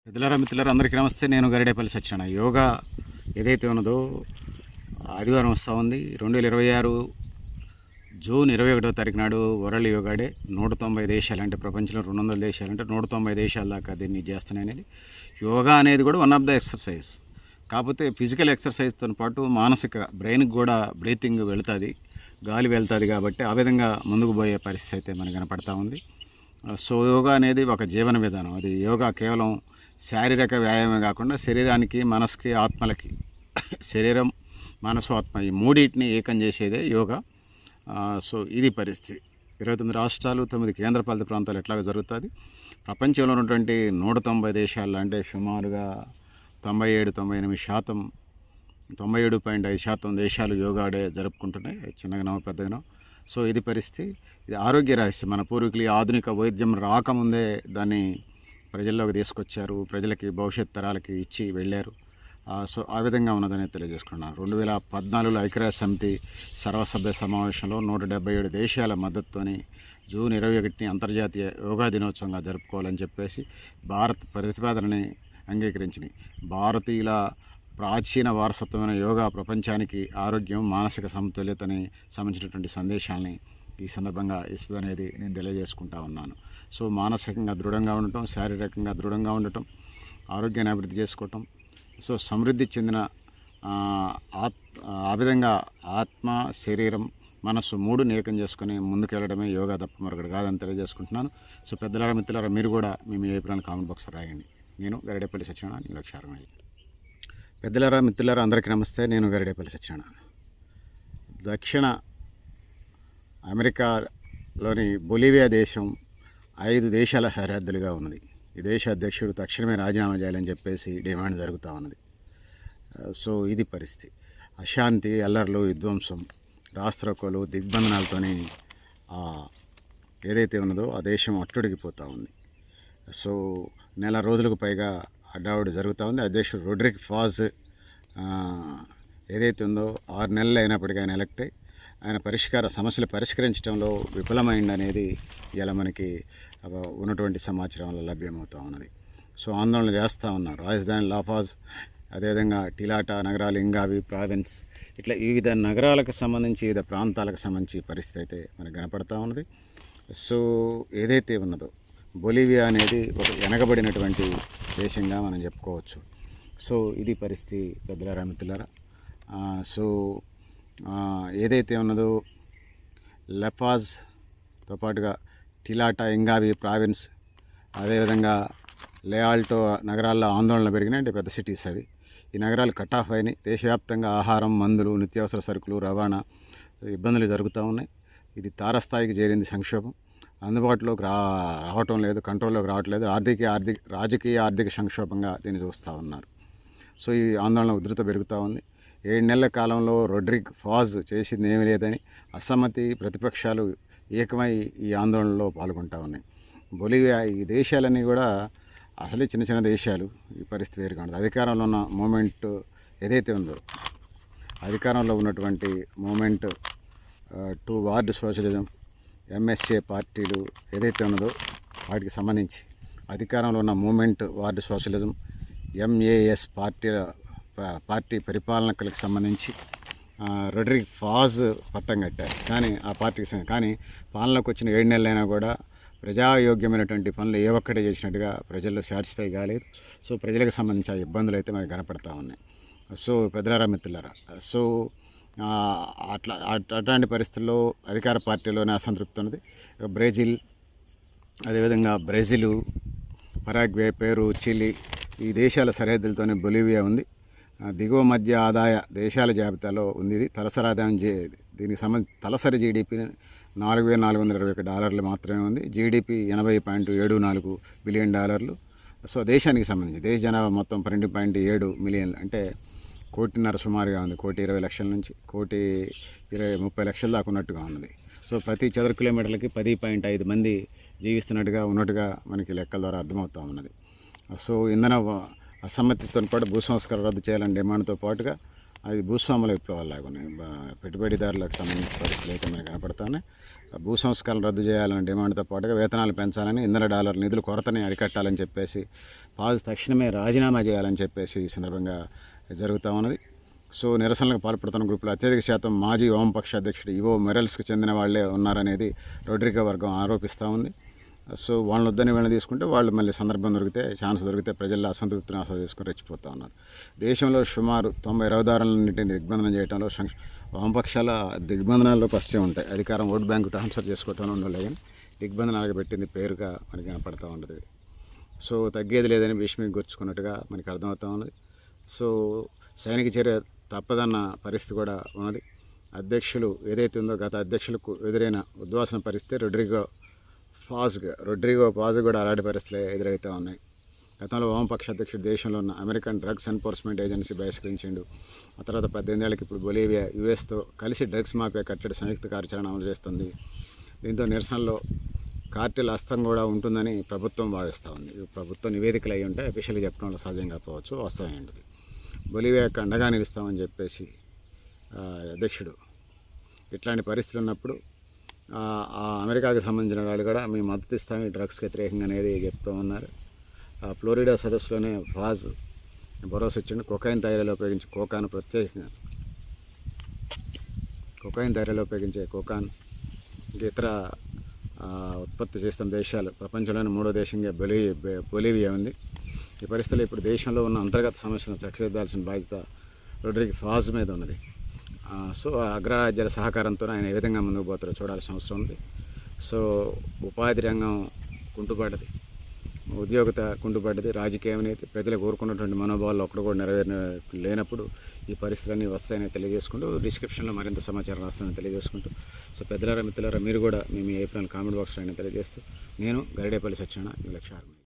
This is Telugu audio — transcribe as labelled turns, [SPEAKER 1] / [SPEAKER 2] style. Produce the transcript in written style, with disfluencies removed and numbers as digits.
[SPEAKER 1] మిత్రులారా మిత్రులారా అందరికీ నమస్తే. నేను గరిడేపల్లి సత్యనారాయణ. యోగా ఏదైతే ఉన్నదో ఆదివారం వస్తూ ఉంది. 2026 జూన్ 21వ తారీఖు నాడు వరల్డ్ యోగా డే. 190 దేశాలు, అంటే ప్రపంచంలో 200 దేశాలు, అంటే 190 దేశాల దాకా దీన్ని చేస్తున్నాయి. అనేది యోగా అనేది కూడా వన్ ఆఫ్ ద ఎక్సర్సైజ్. కాకపోతే ఫిజికల్ ఎక్సర్సైజ్తో పాటు మానసిక బ్రెయిన్కి కూడా బ్రీతింగ్ వెళుతుంది, గాలి వెళ్తుంది. కాబట్టి ఆ విధంగా ముందుకు పోయే పరిస్థితి అయితే మనకు కనపడతా ఉంది. సో యోగా అనేది ఒక జీవన విధానం. అది యోగా కేవలం శారీరక వ్యాయామమే కాకుండా శరీరానికి, మనసుకి, ఆత్మలకి, శరీరం, మనసు, ఆత్మ ఈ మూడింటిని ఏకం చేసేదే యోగా. సో ఇది పరిస్థితి. 29 రాష్ట్రాలు, 9 కేంద్రపాలిత ప్రాంతాలు ఎట్లాగ జరుగుతుంది. ప్రపంచంలో ఉన్నటువంటి 190 దేశాల్లో, అంటే సుమారుగా 97-98%, 97.5% దేశాలు యోగా డే జరుపుకుంటున్నాయి, చిన్నగానో పెద్దగానో. సో ఇది పరిస్థితి. ఇది ఆరోగ్య రహస్యం. మన పూర్వీకులు ఈ ఆధునిక వైద్యం రాకముందే దాన్ని ప్రజల్లోకి తీసుకొచ్చారు, ప్రజలకి భవిష్యత్ తరాలకి ఇచ్చి వెళ్ళారు. సో ఆ విధంగా ఉన్నదని తెలియజేసుకున్నాను. 2014లో ఐక్యరాజ్య సమితి సర్వసభ్య సమావేశంలో 177 దేశాల మద్దతుతోని జూన్ 21ని అంతర్జాతీయ యోగా దినోత్సవంగా జరుపుకోవాలని చెప్పేసి భారత్ ప్రతిపాదనని అంగీకరించినాయి. భారతీయుల ప్రాచీన వారసత్వమైన యోగా ప్రపంచానికి ఆరోగ్యం, మానసిక సమతుల్యతని సంబంధించినటువంటి సందేశాలని ఈ సందర్భంగా ఇస్తుందనేది నేను తెలియజేసుకుంటా ఉన్నాను. సో మానసికంగా దృఢంగా ఉండటం, శారీరకంగా దృఢంగా ఉండటం, ఆరోగ్యాన్ని అభివృద్ధి చేసుకోవటం, సో సమృద్ధి చెందిన ఆ విధంగా ఆత్మ, శరీరం, మనస్సు మూడుని ఏకం చేసుకుని ముందుకెళ్ళడమే యోగా, తప్ప మరొకటి కాదని తెలియజేసుకుంటున్నాను. సో పెద్దలారా మిత్రులారా, మీరు కూడా మీ అభిప్రాయాన్ని కామెంట్ బాక్స్ రాయండి. నేను గరిడేపల్లి సత్యనారాయణ, నీ లక్ష్యారమయ్య. పెద్దలారా మిత్రులారా అందరికీ నమస్తే. నేను గరిడేపల్లి సత్యనారాయణ. దక్షిణ అమెరికాలోని బొలివియా దేశం 5 దేశాల సరిహద్దులుగా ఉన్నది. ఈ దేశ అధ్యక్షుడు తక్షణమే రాజీనామా చేయాలని చెప్పేసి డిమాండ్ జరుగుతూ ఉన్నది. సో ఇది పరిస్థితి. అశాంతి, అల్లర్లు, విధ్వంసం, రాస్త్రోకోలు, దిగ్బంధనాలతోని ఏదైతే ఉన్నదో ఆ దేశం అట్టుడిగిపోతూ ఉంది. సో నెల రోజులకు పైగా హడావుడి జరుగుతూ ఉంది. అధ్యక్షుడు రొడ్రిక్ ఫాజ్ ఏదైతే ఉందో 6 నెలలు అయినప్పటికీ ఆయన ఎలక్ట్ అయ్యి ఆయన సమస్యలు పరిష్కరించడంలో విఫలమైందనేది ఇలా మనకి ఉన్నటువంటి సమాచారం వల్ల లభ్యమవుతూ ఉన్నది. సో ఆందోళన చేస్తూ ఉన్నారు. రాజధాని లాఫాజ్, అదేవిధంగా టిలాటా నగరాలు, ఇంగావి ప్రావిన్స్, ఇట్లా వివిధ నగరాలకు సంబంధించి, వివిధ ప్రాంతాలకు సంబంధించి పరిస్థితి అయితే మనకు కనపడతా ఉన్నది. సో ఏదైతే ఉన్నదో బొలివియా అనేది ఒక వెనకబడినటువంటి దేశంగా మనం చెప్పుకోవచ్చు. సో ఇది పరిస్థితి పెద్దలారా మిత్రులారా. సో ఏదైతే ఉన్నదో లెఫాజ్తో పాటుగా టిలాటా, ఇంగావి ప్రావిన్స్, అదేవిధంగా లేఆల్టో నగరాల్లో ఆందోళన పెరిగినాయి. అంటే పెద్ద సిటీస్ అవి. ఈ నగరాలు కట్ ఆఫ్ అయినాయి. దేశవ్యాప్తంగా ఆహారం, మందులు, నిత్యావసర సరుకులు రవాణా ఇబ్బందులు జరుగుతూ ఉన్నాయి. ఇది తారస్థాయికి చేరింది. సంక్షోభం అందుబాటులోకి రావటం లేదు, కంట్రోల్లోకి రావట్లేదు. రాజకీయ ఆర్థిక సంక్షోభంగా దీన్ని చూస్తూ ఉన్నారు. సో ఈ ఆందోళన ఉధృత పెరుగుతూ ఉంది. 7 నెలల కాలంలో రొడ్రిక్ ఫాజ్ చేసింది ఏమీ లేదని అసమ్మతి ప్రతిపక్షాలు ఏకమై ఈ ఆందోళనలో పాల్గొంటూ ఉన్నాయి. బొలివియా, ఈ దేశాలన్నీ కూడా అసలే చిన్న చిన్న దేశాలు. ఈ పరిస్థితి వేరుగా ఉంటుంది. అధికారంలో ఉన్న మూమెంట్ ఏదైతే ఉందో, అధికారంలో ఉన్నటువంటి మూమెంట్ టువార్డ్ సోషలిజం, ఎంఎస్ఏ పార్టీలు ఏదైతే ఉన్నదో వాటికి సంబంధించి అధికారంలో ఉన్న movement toward socialism, MAS party పరిపాలనకు సంబంధించి రొడ్రిక్ ఫాజ్ పట్టం కట్టారు. కానీ ఆ పార్టీకి కానీ పాలనకు వచ్చిన 7 నెలలైనా కూడా ప్రజాయోగ్యమైనటువంటి పనులు ఏ ఒక్కటే చేసినట్టుగా ప్రజల్లో సాటిస్ఫై కాలేదు. సో ప్రజలకు సంబంధించి ఆ ఇబ్బందులు అయితే మనకు కనపడతా ఉన్నాయి. సో పెద్దలారా మిత్రులారా, సో అట్లాంటి పరిస్థితుల్లో అధికార పార్టీలోనే అసంతృప్తి ఉన్నది. బ్రెజిల్, అదేవిధంగా బ్రెజిల్, పరాగ్వే, పెరు, చిలీ, ఈ దేశాల సరిహద్దులతోనే బొలివియా ఉంది. దిగువ మధ్య ఆదాయ దేశాల జాబితాలో ఉంది. ఇది తలసరి ఆదాయం, దీనికి సంబంధించి తలసరి జీడిపి $4,421 మాత్రమే ఉంది. GDP $80.74 billion. సో దేశానికి సంబంధించి దేశ జనాభా మొత్తం 12.7 మిలియన్లు, అంటే 1.5 కోటి సుమారుగా ఉంది. 1,20,00,000 నుంచి 1,30,00,000 దాకా ఉన్నట్టుగా ఉన్నది. సో ప్రతి చదరపు కిలోమీటర్లకి 10.5 మంది జీవిస్తున్నట్టుగా ఉన్నట్టుగా మనకి లెక్కల ద్వారా అర్థమవుతూ ఉన్నది. సో ఇంధన అసమ్మతితో పాటు భూ సంస్కారం రద్దు చేయాలని డిమాండ్తో పాటుగా అది భూస్వాముల విప్లవాలాగా ఉన్నాయి. పెట్టుబడిదారులకు సంబంధించిన పరిస్థితులు అయితే మనకు కనపడుతున్నాయి. భూ సంస్కరణ రద్దు చేయాలనే డిమాండ్తో పాటుగా వేతనాలు పెంచాలని, $100 నిధుల కొరతని అరికట్టాలని చెప్పేసి, పాజ్ తక్షణమే రాజీనామా చేయాలని చెప్పేసి ఈ సందర్భంగా జరుగుతూ ఉన్నది. సో నిరసనలకు పాల్పడుతున్న గ్రూపులో అత్యధిక శాతం మాజీ వామపక్ష అధ్యక్షుడు ఇవో మొరెల్స్కి చెందిన వాళ్లే ఉన్నారనేది రొడ్రిగో వర్గం ఆరోపిస్తూ ఉంది. సో వాళ్ళని వద్దని వీళ్ళని తీసుకుంటే వాళ్ళు మళ్ళీ సందర్భం దొరికితే, ఛాన్స్ దొరికితే ప్రజల్లో అసంతృప్తిని ఆశ చేసుకుని రెచ్చిపోతూ ఉన్నారు. దేశంలో సుమారు 90 రహదారులన్నింటినీ దిగ్బంధనం చేయడంలో వామపక్షాల దిగ్బంధనాల్లో ఫస్టే ఉంటాయి. అధికారం ఓట్ బ్యాంకు ట్రాన్స్ఫర్ చేసుకోవటం ఉండలే, కానీ దిగ్బంధనాలకు పెట్టింది పేరుగా మనకి కనపడుతూ ఉంటుంది. సో తగ్గేది లేదని భీష్మికి గుర్చుకున్నట్టుగా మనకి అర్థమవుతూ ఉన్నది. సో సైనిక చర్య తప్పదన్న పరిస్థితి కూడా ఉన్నది. అధ్యక్షులు ఏదైతే ఉందో గత అధ్యక్షులకు ఎదురైన ఉద్వాసన పరిస్థితి రొడ్రిగో పాజ్ కూడా అలాంటి పరిస్థితులు ఎదురవుతూ ఉన్నాయి. గతంలో వామపక్ష అధ్యక్షుడు దేశంలో ఉన్న అమెరికన్ డ్రగ్స్ ఎన్ఫోర్స్మెంట్ ఏజెన్సీ బహిష్కరించిండు. ఆ తర్వాత 18 ఏళ్ళకి ఇప్పుడు బొలీవియా యుఎస్తో కలిసి డ్రగ్స్ మాఫియా కట్టడి సంయుక్త కార్యాచరణ అమలు చేస్తుంది. దీంతో నిరసనలో కార్టెల్ హస్తం కూడా ఉంటుందని ప్రభుత్వం భావిస్తూ ఉంది. ప్రభుత్వ నివేదికలు అయ్యి ఉంటే అఫీషియల్గా చెప్పడంలో సహజం కాకపోవచ్చు, వాస్తవమైనది. బొలీవియాకు అండగా నిలుస్తామని చెప్పేసి అధ్యక్షుడు ఇట్లాంటి పరిస్థితులు ఉన్నప్పుడు ఆ అమెరికాకి సంబంధించిన వాళ్ళు కూడా మేము మద్దతు ఇస్తాము డ్రగ్స్కి వ్యతిరేకంగా అనేది చెప్తూ ఉన్నారు. ఫ్లోరిడా సదస్సులోనే ఫాజ్ భరోసా ఇచ్చిండు. కొకైన్ తయారీలో ఉపయోగించే కోకాను ప్రత్యేకంగా కోకాన్ ఇతర ఉత్పత్తి చేస్తున్న దేశాలు ప్రపంచంలోని 3వ దేశంగా బొలీవియా ఉంది. ఈ పరిస్థితుల్లో ఇప్పుడు దేశంలో ఉన్న అంతర్గత సమస్యలను చక్కదిద్దాల్సిన బాధ్యత రొడ్రిగో పాజ్ మీద ఉన్నది. సో అగ్రరాజ్యాల సహకారంతో ఆయన ఏ విధంగా ముందుకు పోతారో చూడాల్సిన అవసరం ఉంది. సో ఉపాధి రంగం కుంటుపడ్డది, ఉద్యోగత కుంటుపడ్డది, రాజకీయం అనేది ప్రజలు కోరుకున్నటువంటి మనోభావాలు ఒక్కడు కూడా లేనప్పుడు ఈ పరిస్థితులన్నీ వస్తాయని తెలియజేసుకుంటూ డిస్క్రిప్షన్లో మరింత సమాచారం రాస్తానని తెలియజేసుకుంటూ, సో పెద్దలారా మిత్రులారా మీరు కూడా మీ అభిప్రాయాలు కామెంట్ బాక్స్లో అయినా తెలియజేస్తూ, నేను గరిడేపల్లి సత్యనారాయణ, 2,00,000